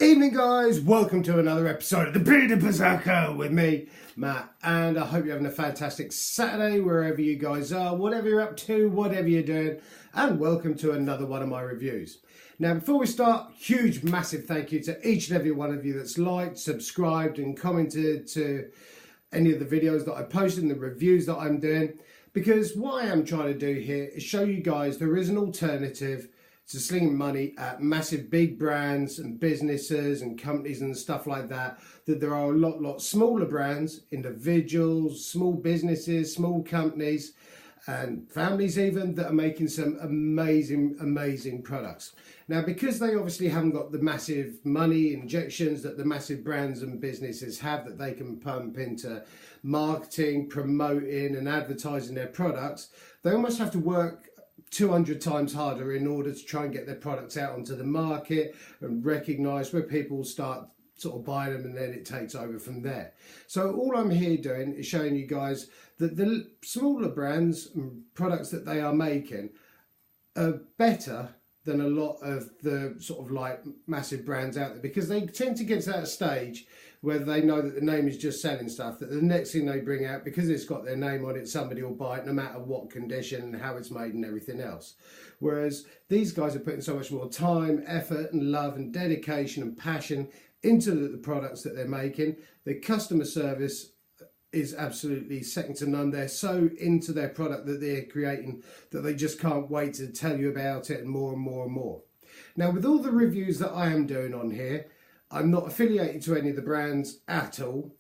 Evening guys, welcome to another episode of the Bearded Berserker with me, Matt, and I hope you're having a fantastic Saturday wherever you guys are, whatever you're up to, whatever you're doing, and welcome to another one of my reviews. Now before we start, huge massive thank you to each and every one of you that's liked, subscribed and commented to any of the videos that I posted and the reviews that I'm doing, because what I am trying to do here is show you guys there is an alternative to slinging money at massive big brands and businesses and companies and stuff like that, that there are a lot smaller brands, individuals, small businesses, small companies and families even, that are making some amazing products. Now because they obviously haven't got the massive money injections that the massive brands and businesses have, that they can pump into marketing, promoting and advertising their products, they almost have to work 200 times harder in order to try and get their products out onto the market and recognised, where people start sort of buying them and then it takes over from there. So all I'm here doing is showing you guys that the smaller brands and products that they are making are better than a lot of the sort of like massive brands out there, because they tend to get to that stage where they know that the name is just selling stuff, that the next thing they bring out, because it's got their name on it, somebody will buy it no matter what condition and how it's made and everything else. Whereas these guys are putting so much more time, effort and love and dedication and passion into the products that they're making. The customer service is absolutely second to none. They're so into their product that they're creating that they just can't wait to tell you about it and more and more and more. Now with all the reviews that I am doing on here, I'm not affiliated to any of the brands at all.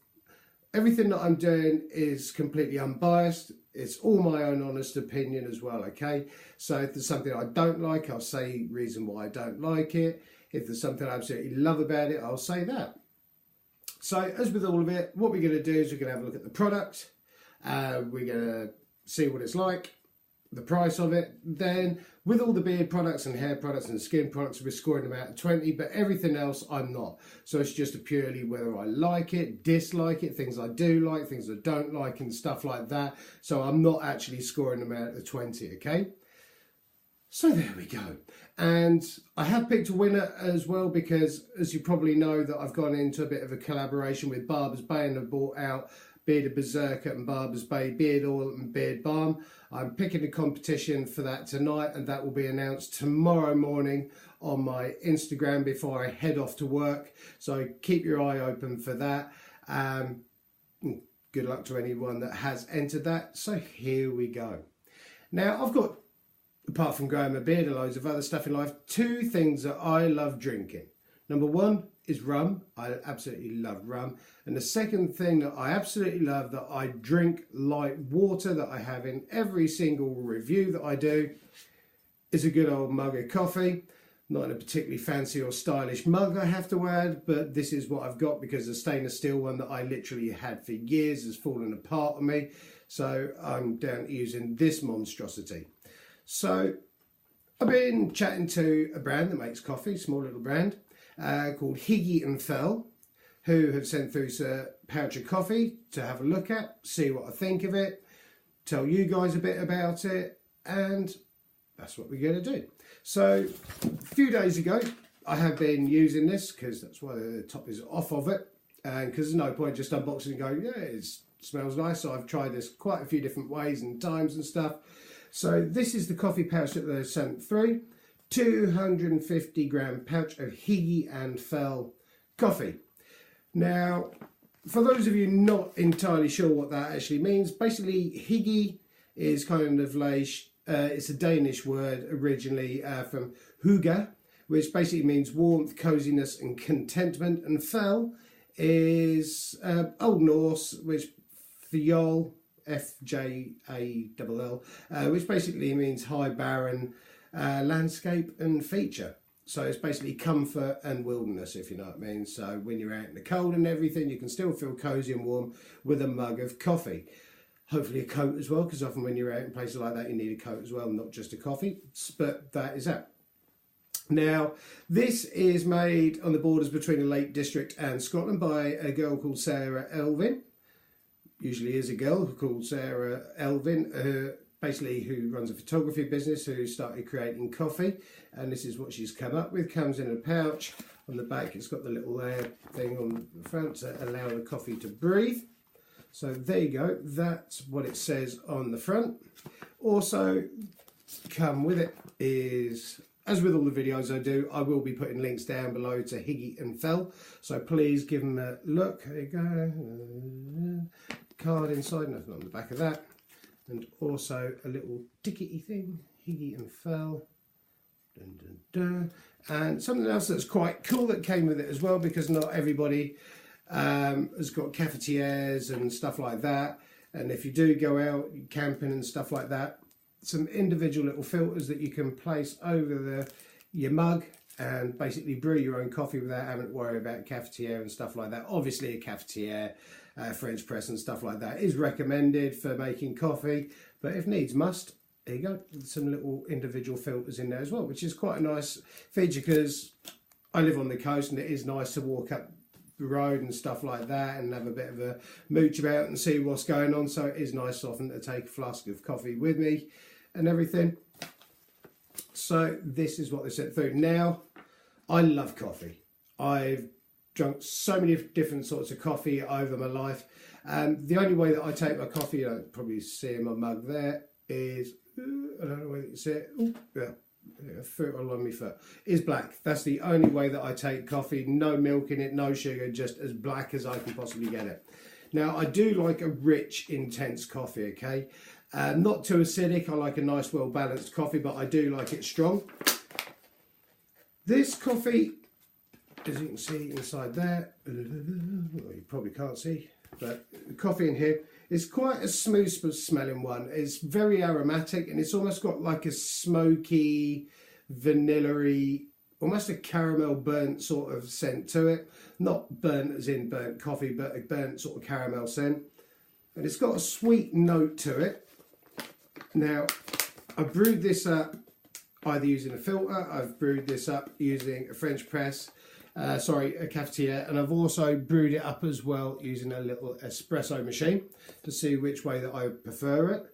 Everything that I'm doing is completely unbiased. It's all my own honest opinion as well, okay? So if there's something I don't like, I'll say reason why I don't like it. If there's something I absolutely love about it, I'll say that. So as with all of it, what we're going to do is we're going to have a look at the product. We're going to see what it's like, the price of it. Then with all the beard products and hair products and skin products, we're scoring them out of 20, but everything else I'm not. So it's just a purely whether I like it, dislike it, things I do like, things I don't like and stuff like that. So I'm not actually scoring them out of 20, okay? So there we go. And I have picked a winner as well, because as you probably know that I've gone into a bit of a collaboration with Barber's Bay and have bought out Bearded Berserker and Barber's Bay Beard Oil and Beard Balm. I'm picking a competition for that tonight, and that will be announced tomorrow morning on my Instagram before I head off to work. So keep your eye open for that. Good luck to anyone that has entered that. So here we go. Now I've got, apart from growing my beard and loads of other stuff in life, two things that I love drinking. Number one is rum. I absolutely love rum. And the second thing that I absolutely love, that I drink like water, that I have in every single review that I do, is a good old mug of coffee. Not in a particularly fancy or stylish mug, I have to add, but this is what I've got, because the stainless steel one that I literally had for years has fallen apart on me. So I'm down to using this monstrosity. So I've been chatting to a brand that makes coffee, small little brand, called Hygge and Fell, who have sent through a pouch of coffee to have a look at, see what I think of it, tell you guys a bit about it, and that's what we're going to do. So a few days ago I have been using this, because that's why the top is off of it, and because there's no point just unboxing and going, yeah, it smells nice. So I've tried this quite a few different ways and times and stuff. So this is the coffee pouch that they sent through. 250 gram pouch of Hygge and Fell coffee. Now, for those of you not entirely sure what that actually means, basically Hygge is kind of like, it's a Danish word originally from Hygge, which basically means warmth, coziness and contentment. And Fell is Old Norse, which fjol, F-J-A-L-L, which basically means high barren landscape and feature. So it's basically comfort and wilderness, if you know what I mean. So when you're out in the cold and everything, you can still feel cozy and warm with a mug of coffee. Hopefully a coat as well, because often when you're out in places like that, you need a coat as well, not just a coffee. But that is that. Now, this is made on the borders between the Lake District and Scotland by a girl called Sarah Elvin. Usually is a girl called Sarah Elvin, basically who runs a photography business, who started creating coffee, and this is what she's come up with. Comes in a pouch On the back, it's got the little air thing on the front to allow the coffee to breathe. So there you go, that's what it says on the front. Also, come with it is, as with all the videos I do, I will be putting links down below to Hygge and Fell. So please give them a look. There you go. Card inside, nothing on the back of that. And also a little tickety thing, Hygge and Fell. Dun, dun, dun. And something else that's quite cool that came with it as well, because not everybody has got cafetières and stuff like that. And if you do go out camping and stuff like that, some individual little filters that you can place over your mug and basically brew your own coffee without having to worry about cafetière and stuff like that. Obviously a cafetière, French press and stuff like that is recommended for making coffee, but if needs must, there you go, some little individual filters in there as well, which is quite a nice feature because I live on the coast and it is nice to walk up the road and stuff like that and have a bit of a mooch about and see what's going on. So it is nice often to take a flask of coffee with me and everything. So this is what they sent through. Now, I love coffee. I've drunk so many different sorts of coffee over my life. The only way that I take my coffee, you know, probably see in my mug there, is, I don't know whether you can see it, ooh, yeah, foot along my foot, is black. That's the only way that I take coffee. No milk in it, no sugar, just as black as I can possibly get it. Now, I do like a rich, intense coffee, okay? Not too acidic. I like a nice, well-balanced coffee, but I do like it strong. This coffee, as you can see inside there, well, you probably can't see, but the coffee in here is quite a smooth smelling one. It's very aromatic and it's almost got like a smoky, vanilla-y, almost a caramel burnt sort of scent to it. Not burnt as in burnt coffee, but a burnt sort of caramel scent. And it's got a sweet note to it. Now, I brewed this up either using a filter, I've brewed this up using a French press, a cafetière, and I've also brewed it up as well using a little espresso machine to see which way that I prefer it.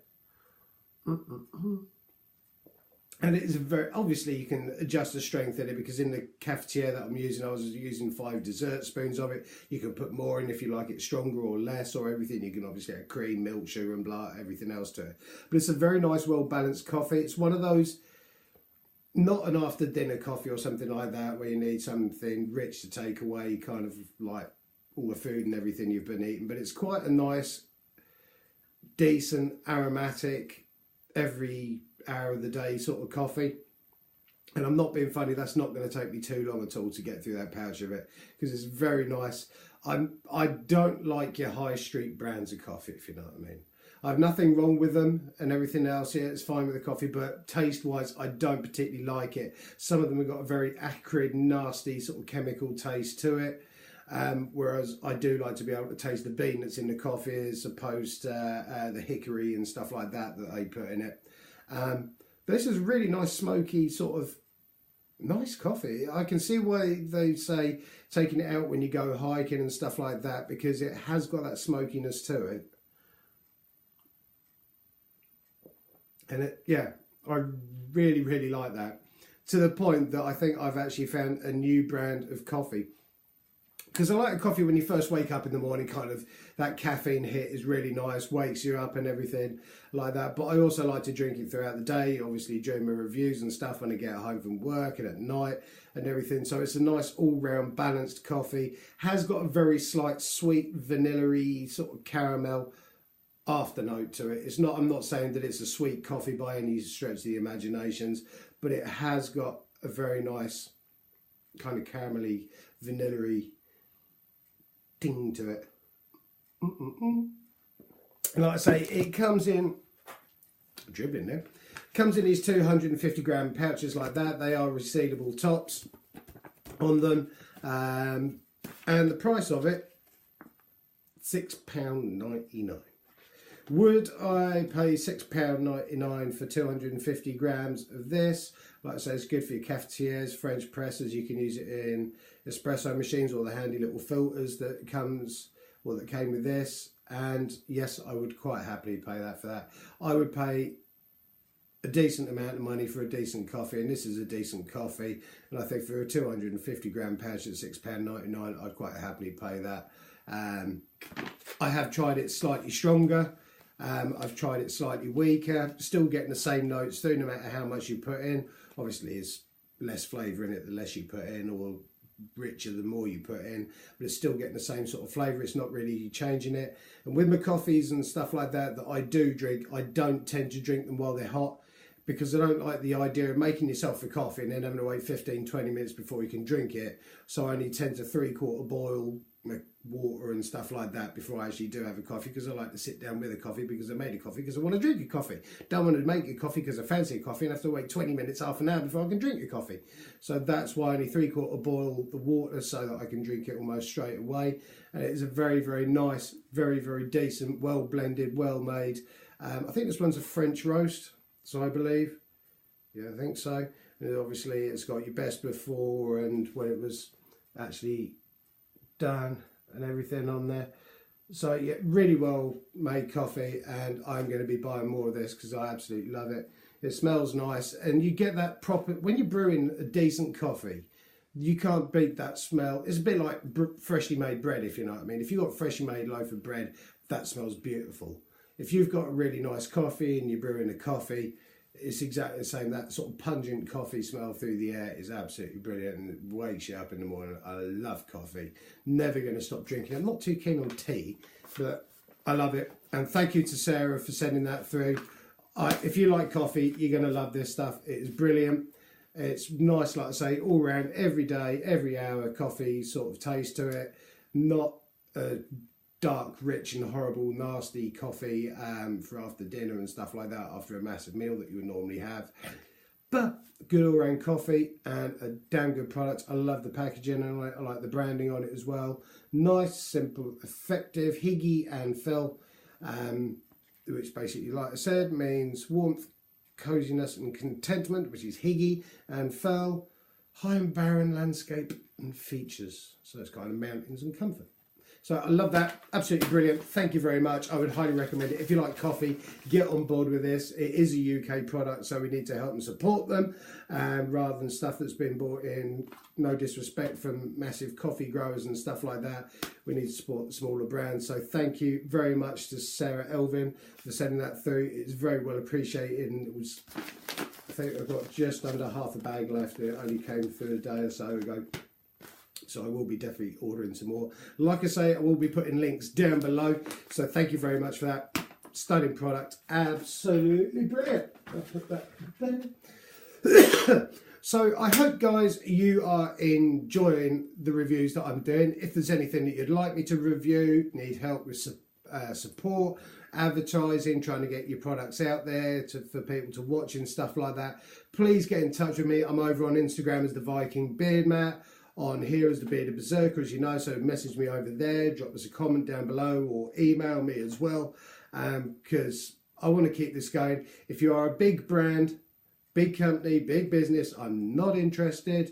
And it is very, obviously you can adjust the strength in it, because in the cafetière that I'm using, I was using 5 dessert spoons of it. You can put more in if you like it stronger or less or everything. You can obviously add cream, milk, sugar and blah, everything else to it. But it's a very nice, well-balanced coffee. It's one of those, not an after dinner coffee or something like that where you need something rich to take away kind of like all the food and everything you've been eating, but it's quite a nice, decent, aromatic, every hour of the day sort of coffee. And I'm not being funny, that's not going to take me too long at all to get through that pouch of it, because it's very nice. I don't like your high street brands of coffee, if you know what I mean. I have nothing wrong with them and everything else. Yeah, it's fine with the coffee, but taste-wise, I don't particularly like it. Some of them have got a very acrid, nasty sort of chemical taste to it. Whereas I do like to be able to taste the bean that's in the coffee as opposed to the hickory and stuff like that that they put in it. But this is really nice, smoky, sort of nice coffee. I can see why they say taking it out when you go hiking and stuff like that, because it has got that smokiness to it. And it, yeah, I really, really like that. To the point that I think I've actually found a new brand of coffee. Because I like a coffee when you first wake up in the morning, kind of that caffeine hit is really nice, wakes you up and everything like that. But I also like to drink it throughout the day, obviously during my reviews and stuff when I get home from work and at night and everything. So it's a nice all-round balanced coffee. Has got a very slight sweet vanilla-y sort of caramel after note to it. It's not, I'm not saying that it's a sweet coffee by any stretch of the imaginations, but it has got a very nice kind of caramelly, vanilla-y ding to it. And like I say, it comes in, dribbling there, comes in these 250 gram pouches like that. They are resealable tops on them, and the price of it, £6.99. Would I pay £6.99 for 250 grams of this? Like I say, it's good for your cafetières, French presses. You can use it in espresso machines or the handy little filters that comes, or that came with this. And yes, I would quite happily pay that for that. I would pay a decent amount of money for a decent coffee, and this is a decent coffee. And I think for a 250 gram pouch at £6.99, I'd quite happily pay that. I have tried it slightly stronger. I've tried it slightly weaker, still getting the same notes through no matter how much you put in. Obviously, it's less flavour in it the less you put in, or richer the more you put in, but it's still getting the same sort of flavour. It's not really changing it. And with my coffees and stuff like that I do drink, I don't tend to drink them while they're hot, because I don't like the idea of making yourself a coffee and then having to wait 15-20 minutes before you can drink it. So I only tend to 3/4 boil my water and stuff like that before I actually do have a coffee, because I like to sit down with a coffee because I made a coffee because I want to drink a coffee. Don't want to make a coffee because I fancy a coffee and have to wait 20 minutes, half an hour before I can drink a coffee. So that's why I only 3/4 boil the water so that I can drink it almost straight away. And it is a very, very nice, very, very decent, well blended, well made. I think this one's a French roast, so I believe. Yeah, I think so. And obviously it's got your best before and when it was actually done and everything on there. So yeah, really well made coffee, and I'm going to be buying more of this because I absolutely love it. It smells nice, and you get that proper, when you're brewing a decent coffee, you can't beat that smell. It's a bit like freshly made bread, if you know what I mean. If you've got a freshly made loaf of bread, that smells beautiful. If you've got a really nice coffee and you're brewing a coffee, it's exactly the same. That sort of pungent coffee smell through the air is absolutely brilliant, and it wakes you up in the morning. I love coffee. Never going to stop drinking. I'm not too keen on tea, but I love it. And thank you to Sarah for sending that through. If you like coffee, you're going to love this stuff. It is brilliant. It's nice, like I say, all round, every day, every hour, coffee sort of taste to it. Not a dark, rich and horrible, nasty coffee for after dinner and stuff like that, after a massive meal that you would normally have. But good all-round coffee and a damn good product. I love the packaging and I like the branding on it as well. Nice, simple, effective. Hygge and Fel, which basically, like I said, means warmth, coziness and contentment, which is Hygge, and Fel, high and barren landscape and features. So it's kind of mountains and comfort. So I love that. Absolutely brilliant. Thank you very much. I would highly recommend it. If you like coffee, get on board with this. It is a UK product, so we need to help and support them rather than stuff that's been bought in, no disrespect, from massive coffee growers and stuff like that. We need to support the smaller brands. So thank you very much to Sarah Elvin for sending that through. It's very well appreciated. And it was, I think I've got just under half a bag left. It only came through a day or so ago. So I will be definitely ordering some more. Like I say, I will be putting links down below. So thank you very much for that. Stunning product. Absolutely brilliant. I'll put that there. So I hope, guys, you are enjoying the reviews that I'm doing. If there's anything that you'd like me to review, need help with support, advertising, trying to get your products out there for people to watch and stuff like that, please get in touch with me. I'm over on Instagram as the Viking Beard Mat. On here as the Bearded Berserker, as you know, so message me over there, drop us a comment down below, or email me as well, because I want to keep this going. If you are a big brand, big company, big business, I'm not interested.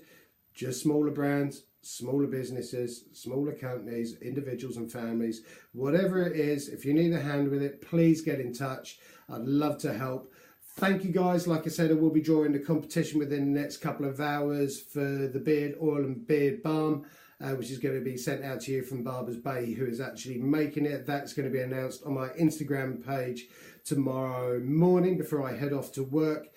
Just smaller brands, smaller businesses, smaller companies, individuals and families, whatever it is, if you need a hand with it, please get in touch. I'd love to help. Thank you, guys. Like I said, I will be drawing the competition within the next couple of hours for the beard oil and beard balm, which is going to be sent out to you from Barber's Bay, who is actually making it. That's going to be announced on my Instagram page tomorrow morning before I head off to work.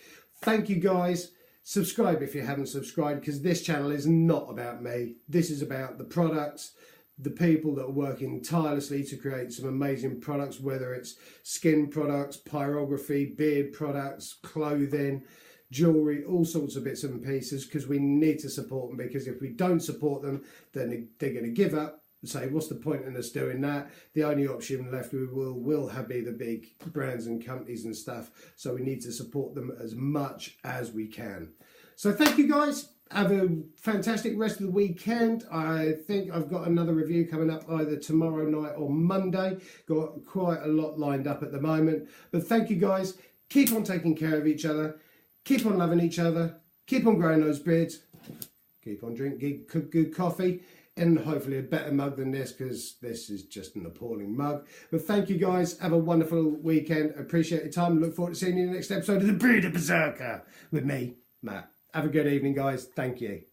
Thank you, guys. Subscribe if you haven't subscribed, because this channel is not about me. This is about the products, the people that are working tirelessly to create some amazing products, whether it's skin products, pyrography, beard products, clothing, jewellery, all sorts of bits and pieces, because we need to support them, because if we don't support them, then they're going to give up and say, what's the point in us doing that? The only option left we will have be the big brands and companies and stuff, so we need to support them as much as we can. So thank you, guys. Have a fantastic rest of the weekend. I think I've got another review coming up either tomorrow night or Monday. Got quite a lot lined up at the moment. But thank you, guys. Keep on taking care of each other. Keep on loving each other. Keep on growing those beards. Keep on drinking good coffee. in hopefully a better mug than this, because this is just an appalling mug. But thank you guys. Have a wonderful weekend. Appreciate your time. Look forward to seeing you in the next episode of the Breeder Berserker with me, Matt. Have a good evening, guys. Thank you.